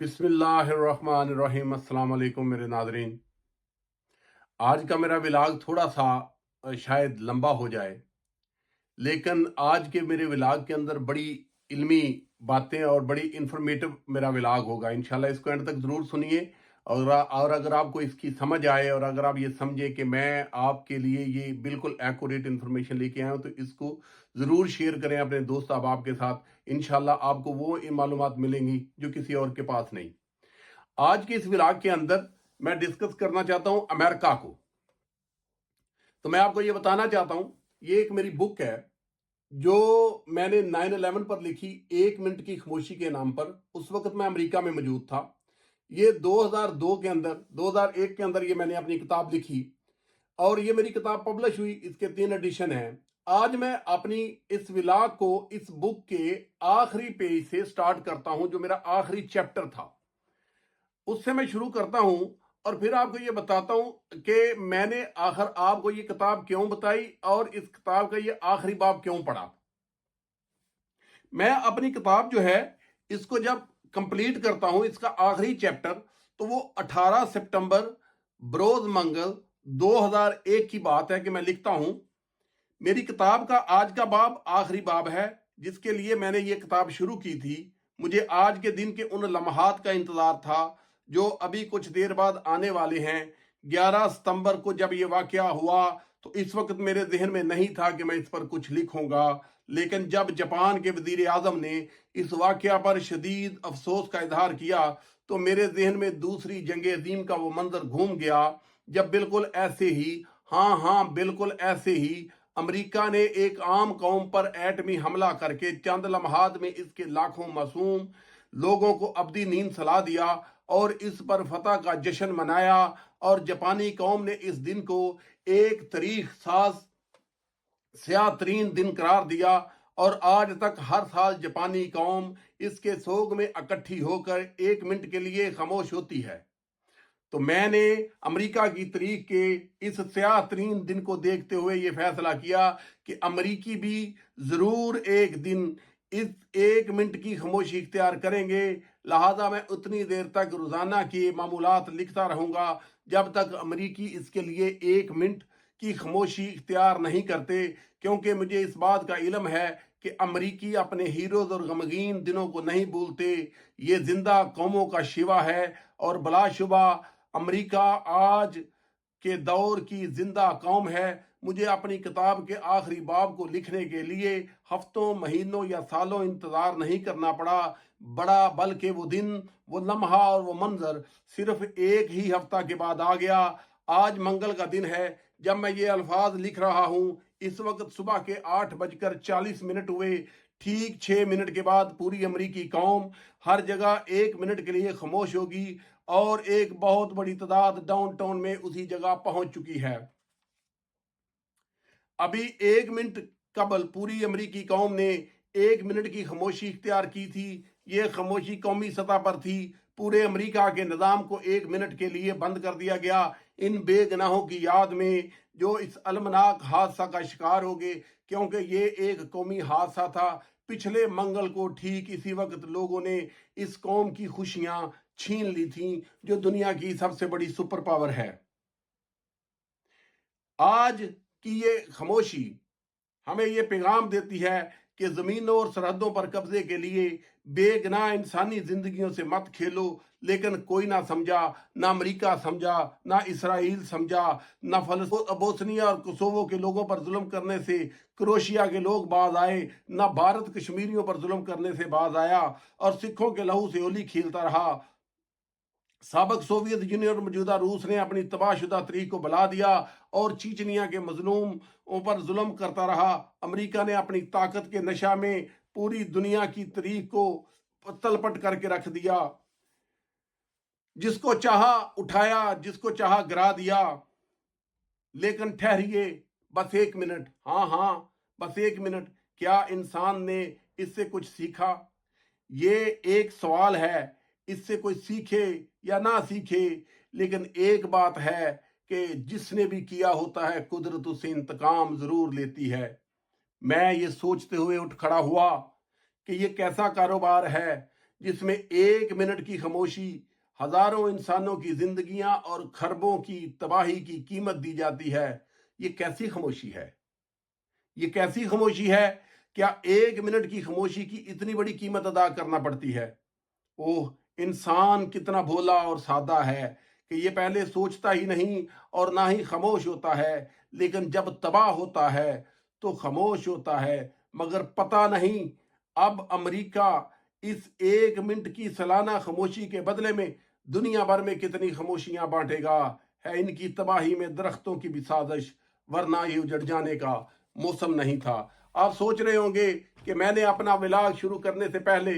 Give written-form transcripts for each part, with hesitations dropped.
बिस्मिल्लाहिर्रहमानिर्रहीम। अस्सलाम वालेकुम मेरे नाज़रीन। आज का मेरा व्लॉग थोड़ा सा शायद लंबा हो जाए, लेकिन आज के मेरे व्लॉग के अंदर बड़ी इल्मी बातें और बड़ी इंफॉर्मेटिव मेरा व्लॉग होगा। इंशाल्लाह इसको एंड तक ज़रूर सुनिए। और अगर आपको इसकी समझ आए और अगर आप ये समझें कि मैं आपके लिए ये बिल्कुल एक्यूरेट इन्फॉर्मेशन लेके आया हूँ, तो इसको ज़रूर शेयर करें अपने दोस्त अहबाब के साथ। इंशाल्लाह आपको वो मालूमात मिलेंगी जो किसी और के पास नहीं। आज के इस व्लॉग के अंदर मैं डिस्कस करना चाहता हूं अमेरिका को। तो मैं आपको ये बताना चाहता हूं, ये एक मेरी बुक है जो मैंने 9/11 पर लिखी, 1 मिनट की खामोशी के नाम पर। उस वक्त मैं अमेरिका में मौजूद था। ये 2002 के अंदर 2001 के अंदर ये मैंने अपनी किताब लिखी और ये मेरी किताब पब्लिश हुई। इसके 3 एडिशन हैं। आज मैं अपनी इस व्लॉग को इस बुक के आखिरी पेज से स्टार्ट करता हूं, जो मेरा आखिरी चैप्टर था उससे मैं शुरू करता हूं और फिर आपको ये बताता हूं कि मैंने आखिर आपको ये किताब क्यों बताई और इस किताब का ये आखिरी बाब क्यों पढ़ा। मैं अपनी किताब जो है इसको जब कंप्लीट करता हूं, इसका आखिरी चैप्टर, तो वो 18 सितंबर बरोज मंगल 2001 की बात है कि मैं लिखता हूं। मेरी किताब का आज का बाब आखिरी बाब है जिसके लिए मैंने ये किताब शुरू की थी। मुझे आज के दिन के उन लम्हात का इंतजार था जो अभी कुछ देर बाद आने वाले हैं। 11 सितंबर को जब ये वाकया हुआ तो इस वक्त मेरे जहन में नहीं था कि मैं इस पर कुछ लिखूंगा, लेकिन जब जापान के वजीर आजम ने इस वाकया पर शदीद अफसोस का इजहार किया तो मेरे जहन में दूसरी जंग अजीम का वो मंजर घूम गया, जब बिल्कुल ऐसे ही, हाँ हाँ बिल्कुल ऐसे ही, अमेरिका ने एक आम कौम पर एटमी हमला करके चंद लम्हात में इसके लाखों मासूम लोगों को अबदी नींद सला दिया और इस पर फतह का जश्न मनाया। और जापानी कौम ने इस दिन को एक तारीख साज स्याह तरीन दिन करार दिया और आज तक हर साल जापानी कौम इसके सोग में इकट्ठी होकर 1 मिनट के लिए खामोश होती है। तो मैंने अमेरिका की तारीख के इस स्याह तरीन दिन को देखते हुए ये फैसला किया कि अमेरिकी भी जरूर एक दिन इस 1 मिनट की खामोशी इख्तियार करेंगे। लिहाजा मैं उतनी देर तक रोजाना के मामूलात लिखता रहूंगा जब तक अमेरिकी इसके लिए 1 मिनट की खामोशी इख्तियार नहीं करते, क्योंकि मुझे इस बात का इल्म है कि अमेरिकी अपने हीरोज और गमगीन दिनों को नहीं भूलते। ये जिंदा कौमों का शिवा है और बलाशुबा अमेरिका आज के दौर की जिंदा कौम है। मुझे अपनी किताब के आखिरी बाब को लिखने के लिए हफ्तों, महीनों या सालों इंतजार नहीं करना बड़ा बल्कि वो दिन, वो लम्हा और वो मंजर सिर्फ एक ही हफ्ता के बाद आ गया। आज मंगल का दिन है जब मैं ये अल्फाज लिख रहा हूं। इस वक्त सुबह के 8:40 हुए। ठीक 6 मिनट के बाद पूरी अमेरिकी कौम हर जगह 1 मिनट के लिए खामोश होगी और एक बहुत बड़ी तादाद डाउनटाउन में उसी जगह पहुंच चुकी है। अभी 1 मिनट कबल पूरी अमेरिकी कौम ने 1 मिनट की खामोशी इख्तियार की थी। ये खामोशी कौमी सतह पर थी। पूरे अमेरिका के निज़ाम को 1 मिनट के लिए बंद कर दिया गया इन बेगनाहों की याद में जो इस अलमनाक हादसा का शिकार हो गए, क्योंकि ये एक कौमी हादसा था। पिछले मंगल को ठीक इसी वक्त लोगों ने इस कौम की खुशियां छीन ली थी जो दुनिया की सबसे बड़ी सुपर पावर है। आज की ये खामोशी हमें ये पैगाम देती है कि जमीनों और सरहदों पर कब्जे के लिए बेगनाह इंसानी जिंदगियों से मत खेलो। लेकिन कोई ना समझा, ना अमेरिका समझा, ना इसराइल समझा, ना बोस्निया और कोसोवो के लोगों पर जुल्म करने से क्रोशिया के लोग बाज आए, ना भारत कश्मीरियों पर जुल्म करने से बाज आया और सिखों के लहू से होली खेलता रहा। साबक सोवियत यूनियन और मौजूदा रूस ने अपनी तबाहशुदा तरीक को बुला दिया और चीचनिया के मजलूमों पर जुल्म करता रहा। अमेरिका ने अपनी ताकत के नशा में पूरी दुनिया की तरीक को तलपट करके रख दिया। जिसको चाहा उठाया, जिसको चाहा गिरा दिया। लेकिन ठहरिए, बस 1 मिनट, हाँ हाँ बस 1 मिनट। क्या इंसान ने इससे कुछ सीखा? ये एक सवाल है। इससे कोई सीखे या ना सीखे, लेकिन एक बात है कि जिसने भी किया होता है कुदरत उससे इंतकाम जरूर लेती है। मैं ये सोचते हुए उठ खड़ा हुआ कि ये कैसा कारोबार है जिसमें 1 मिनट की खामोशी हजारों इंसानों की जिंदगियां और खरबों की तबाही की कीमत दी जाती है। ये कैसी खामोशी है? ये कैसी खामोशी है? क्या 1 मिनट की खामोशी की इतनी बड़ी कीमत अदा करना पड़ती है? ओह, इंसान कितना भोला और सादा है कि ये पहले सोचता ही नहीं और ना ही खामोश होता है, लेकिन जब तबाह होता है तो खामोश होता है। मगर पता नहीं अब अमेरिका इस 1 मिनट की सालाना खामोशी के बदले में दुनिया भर में कितनी खामोशियां बांटेगा। है इनकी तबाही में दरख्तों की भी साजिश, वरना ये उजड़ जाने का मौसम नहीं था। आप सोच रहे होंगे कि मैंने अपना व्लॉग शुरू करने से पहले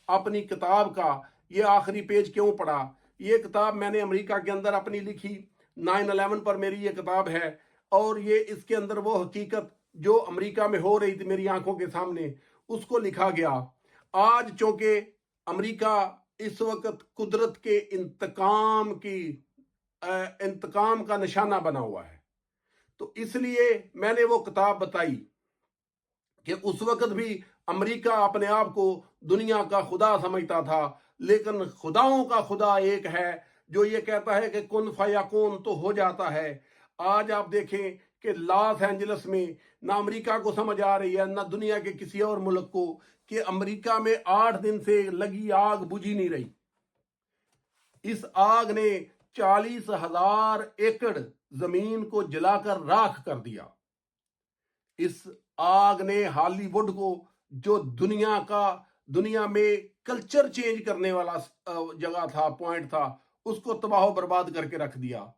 अपनी किताब का ये आखिरी पेज क्यों पढ़ा। ये किताब मैंने अमेरिका के अंदर अपनी लिखी, 9/11 पर मेरी ये किताब है, और ये इसके अंदर वो हकीकत जो अमेरिका में हो रही थी मेरी आंखों के सामने, उसको लिखा गया। आज चूंकि अमेरिका इस वक्त कुदरत के इंतकाम का निशाना बना हुआ है, तो इसलिए मैंने वो किताब बताई कि उस वक्त भी अमेरिका अपने आप को दुनिया का खुदा समझता था, लेकिन खुदाओं का खुदा एक है जो ये कहता है कि कुन फयाकुन तो हो जाता है। आज आप देखें कि लॉस एंजलिस में ना अमेरिका को समझ आ रही है ना दुनिया के किसी और मुल्क को कि अमेरिका में 8 दिन से लगी आग बुझी नहीं रही। इस आग ने 40,000 एकड़ जमीन को जलाकर राख कर दिया। इस आग ने हॉलीवुड को, जो दुनिया में कल्चर चेंज करने वाला जगह था, पॉइंट था, उसको तबाह बर्बाद करके रख दिया।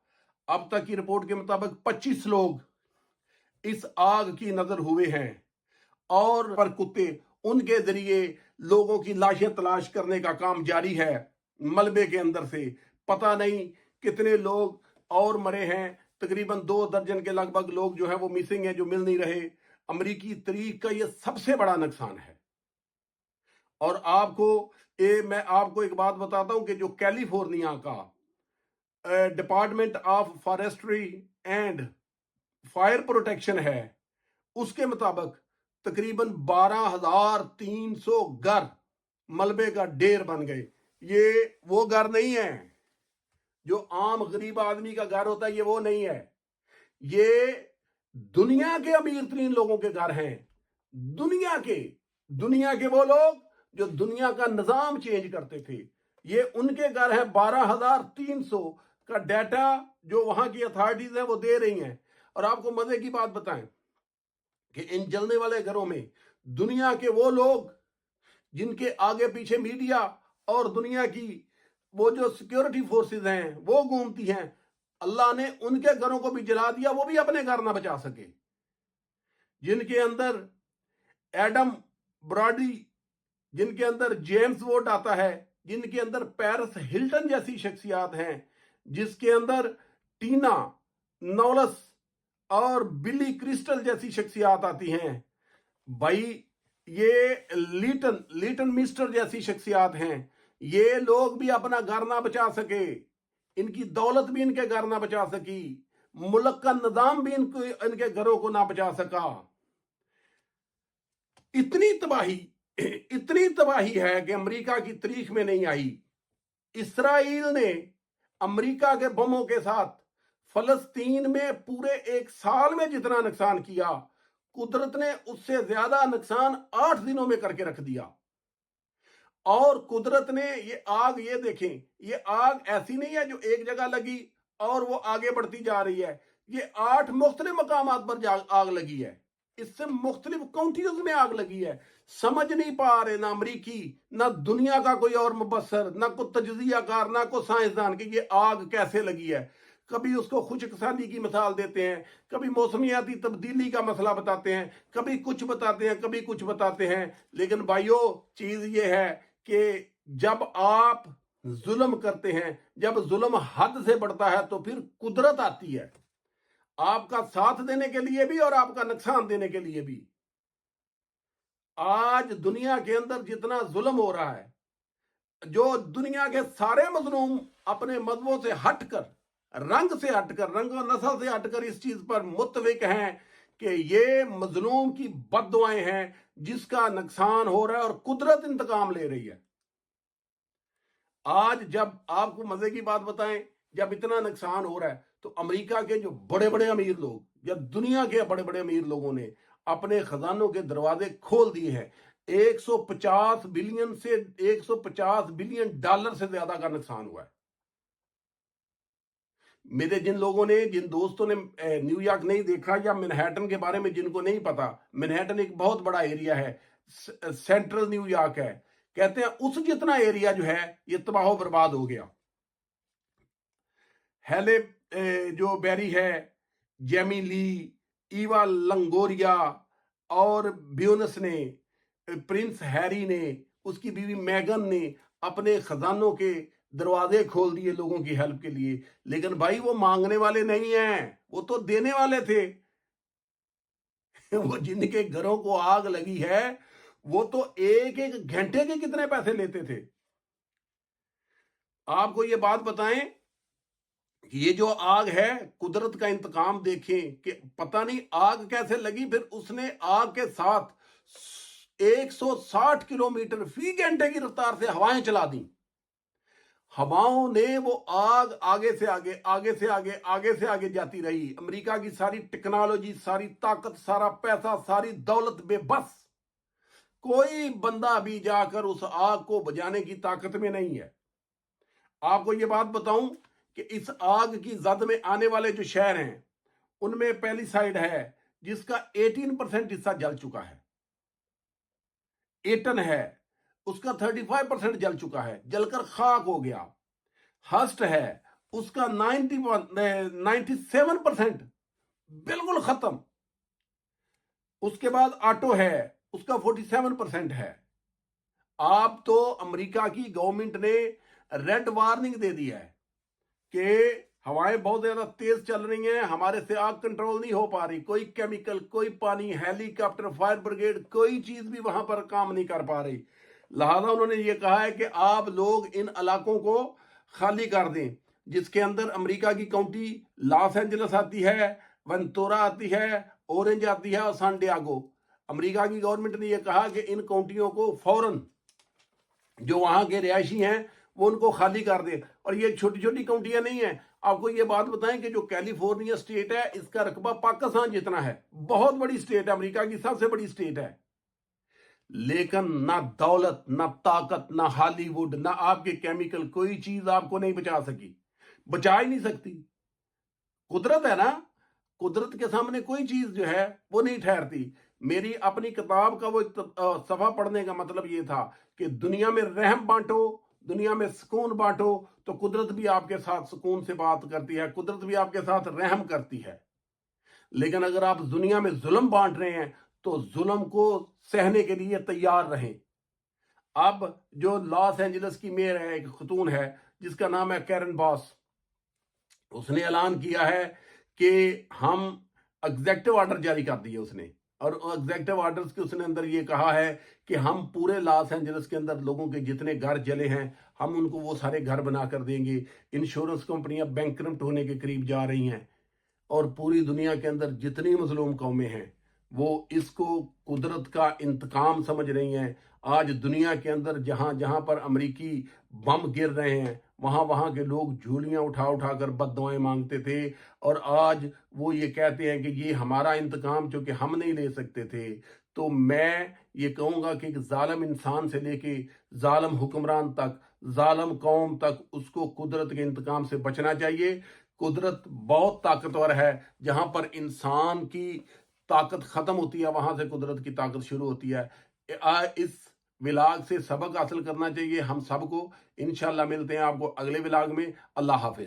अब तक की रिपोर्ट के मुताबिक 25 लोग इस आग की नजर हुए हैं, और पर कुत्ते उनके जरिए लोगों की लाशें तलाश करने का काम जारी है। मलबे के अंदर से पता नहीं कितने लोग और मरे हैं, तकरीबन 2 दर्जन के लगभग लोग जो है वो मिसिंग है, जो मिल नहीं रहे। अमेरिकी तारीख का ये सबसे बड़ा नुकसान है। और मैं आपको एक बात बताता हूं कि जो कैलिफोर्निया का department of forestry and fire protection है, उसके मुताबिक तकरीबन 12,300 घर मलबे का ढेर बन गए। ये वो घर नहीं है जो आम गरीब आदमी का घर होता है, ये वो नहीं है। ये दुनिया के अमीर तरीन लोगों के घर हैं। दुनिया के वो लोग जो दुनिया का निजाम चेंज करते थे, ये उनके घर हैं। 12,300 का डाटा जो वहां की अथॉरिटीज है वो दे रही हैं। और आपको मजे की बात बताएं कि इन जलने वाले घरों में दुनिया के वो लोग जिनके आगे पीछे मीडिया और दुनिया की वो जो सिक्योरिटी फोर्सेस हैं वो घूमती हैं, अल्लाह ने उनके घरों को भी जला दिया, वो भी अपने घर ना बचा सके। जिनके अंदर एडम ब्रॉडी, जिनके अंदर जेम्स वोड आता है, जिनके अंदर पेरिस हिल्टन जैसी शख्सियात हैं, जिसके अंदर टीना नॉलस और बिली क्रिस्टल जैसी शख्सियात आती हैं भाई, ये लीटन मिस्टर जैसी शख्सियात हैं, ये लोग भी अपना घर ना बचा सके, इनकी दौलत भी इनके घर ना बचा सकी, मुल्क का निजाम भी इनके घरों को ना बचा सका। इतनी तबाही है कि अमेरिका की तारीख में नहीं आई। इसराइल ने अमेरिका के बमों के साथ फलस्तीन में पूरे 1 साल में जितना नुकसान किया, कुदरत ने उससे ज्यादा नुकसान 8 दिनों में करके रख दिया। और कुदरत ने ये आग, ये देखें, ये आग ऐसी नहीं है जो एक जगह लगी और वो आगे बढ़ती जा रही है। ये 8 मुख्तलिफ मकामात पर आग लगी है, इससे मुख्तलिफ काउंटीज में आग लगी है। समझ नहीं पा रहे ना अमरीकी, ना दुनिया का कोई और मुबस्सर, ना कोई तजजियाकार, ना कोई साइंसदान कि ये आग कैसे लगी है। कभी उसको खुशकसाली की मिसाल देते हैं, कभी मौसमियाती तब्दीली का मसला बताते हैं, कभी कुछ बताते हैं, कभी कुछ बताते हैं। लेकिन भाइयों, चीज ये है कि जब आप जुल्म करते हैं, जब जुल्म हद से बढ़ता है, तो फिर कुदरत आती है आपका साथ देने के लिए भी और आपका नुकसान देने के लिए भी। आज दुनिया के अंदर जितना जुल्म हो रहा है, जो दुनिया के सारे मजलूम अपने मजहबों से हटकर, रंग से हटकर, रंग और नस्ल से हटकर इस चीज पर मुत्तफिक हैं कि ये मजलूम की बद्दुआएं हैं जिसका नुकसान हो रहा है और कुदरत इंतकाम ले रही है। आज जब आपको मजे की बात बताएं, जब इतना नुकसान हो रहा है तो अमेरिका के जो बड़े बड़े अमीर लोग या दुनिया के बड़े बड़े अमीर लोगों ने अपने खजानों के दरवाजे खोल दिए हैं। 150 बिलियन से 150 बिलियन डॉलर से ज्यादा का नुकसान हुआ है। मेरे जिन लोगों ने, जिन दोस्तों ने न्यूयॉर्क नहीं देखा या मैनहट्टन के बारे में जिनको नहीं पता, मैनहट्टन एक बहुत बड़ा एरिया है, सेंट्रल न्यूयॉर्क है, कहते हैं उस जितना एरिया जो है ये तबाह बर्बाद हो गया। हेले जो बेरी है, जेमी ली, ईवा लंगोरिया और ब्यूनस ने, प्रिंस हैरी ने, उसकी बीवी मैगन ने अपने खजानों के दरवाजे खोल दिए लोगों की हेल्प के लिए। लेकिन भाई वो मांगने वाले नहीं हैं, वो तो देने वाले थे। वो जिनके घरों को आग लगी है वो तो एक एक घंटे के कितने पैसे लेते थे। आपको ये बात बताएं कि ये जो आग है, कुदरत का इंतकाम देखें कि पता नहीं आग कैसे लगी, फिर उसने आग के साथ 160 किलोमीटर फी घंटे की रफ्तार से हवाएं चला दी। हवाओं ने वो आग आगे से आगे, आगे से आगे, आगे से आगे जाती रही। अमेरिका की सारी टेक्नोलॉजी, सारी ताकत, सारा पैसा, सारी दौलत बेबस। कोई बंदा भी जाकर उस आग को बुझाने की ताकत में नहीं है। आपको ये बात बताऊं कि इस आग की जद में आने वाले जो शहर हैं उनमें पहली साइड है जिसका 18% हिस्सा जल चुका है। एटन है, उसका 35% जल चुका है, जलकर खाक हो गया। हस्ट है, उसका 97% बिल्कुल खत्म। उसके बाद ऑटो है, उसका 47% है। आप तो अमेरिका की गवर्नमेंट ने रेड वार्निंग दे दी है कि हवाएं बहुत ज्यादा तेज चल रही हैं, हमारे से आग कंट्रोल नहीं हो पा रही। कोई केमिकल, कोई पानी, हेलीकॉप्टर, फायर ब्रिगेड, कोई चीज भी वहां पर काम नहीं कर पा रही। लिहाजा उन्होंने ये कहा है कि आप लोग इन इलाकों को खाली कर दें, जिसके अंदर अमेरिका की काउंटी लॉस एंजल्स आती है, वेंतुरा आती है, ऑरेंज आती है और सान डियागो। अमेरिका की गवर्नमेंट ने यह कहा कि इन काउंटियों को फौरन जो वहां के रिहायशी हैं वो उनको खाली कर दें। और ये छोटी छोटी काउंटियां नहीं है। आपको ये बात बताएं कि जो कैलिफोर्निया स्टेट है इसका रकबा पाकिस्तान जितना है, बहुत बड़ी स्टेट है, अमेरिका की सबसे बड़ी स्टेट है। लेकिन ना दौलत, ना ताकत, ना हॉलीवुड, ना आपके केमिकल, कोई चीज आपको नहीं बचा सकी, बचा ही नहीं सकती। कुदरत है ना, कुदरत के सामने कोई चीज जो है वो नहीं ठहरती। मेरी अपनी किताब का वो सफा पढ़ने का मतलब ये था कि दुनिया में रहम बांटो, दुनिया में सुकून बांटो, तो कुदरत भी आपके साथ सुकून से बात करती है, कुदरत भी आपके साथ रहम करती है। लेकिन अगर आप दुनिया में जुल्म बांट रहे हैं तो जुल्म को सहने के लिए तैयार रहें। अब जो लॉस एंजलिस की मेयर है, एक खतून है जिसका नाम है कैरन बॉस, उसने ऐलान किया है कि हम एग्जेक्टिव ऑर्डर जारी कर दिए उसने। और एग्जेक्टिव ऑर्डर्स के उसने अंदर ये कहा है कि हम पूरे लॉस एंजलिस के अंदर लोगों के जितने घर जले हैं हम उनको वो सारे घर बना कर देंगे। इंश्योरेंस कंपनियां बैंकरप्ट होने के करीब जा रही हैं और पूरी दुनिया के अंदर जितनी मजलूम कौमें हैं वो इसको कुदरत का इंतकाम समझ रही हैं। आज दुनिया के अंदर जहां जहां पर अमेरिकी बम गिर रहे हैं वहां वहां के लोग झूलियां उठा उठा कर बद्दुआएं मांगते थे और आज वो ये कहते हैं कि ये हमारा इंतकाम जो कि हम नहीं ले सकते थे। तो मैं ये कहूंगा कि एक जालिम इंसान से लेके जालिम हुक्मरान तक, जालिम कौम तक, उसको कुदरत के इंतकाम से बचना चाहिए। कुदरत बहुत ताकतवर है, जहां पर इंसान की ताकत खत्म होती है वहां से कुदरत की ताकत शुरू होती है। इस विलाग से सबक हासिल करना चाहिए हम सबको। इंशाल्लाह मिलते हैं आपको अगले विलाग में। अल्लाह हाफिज।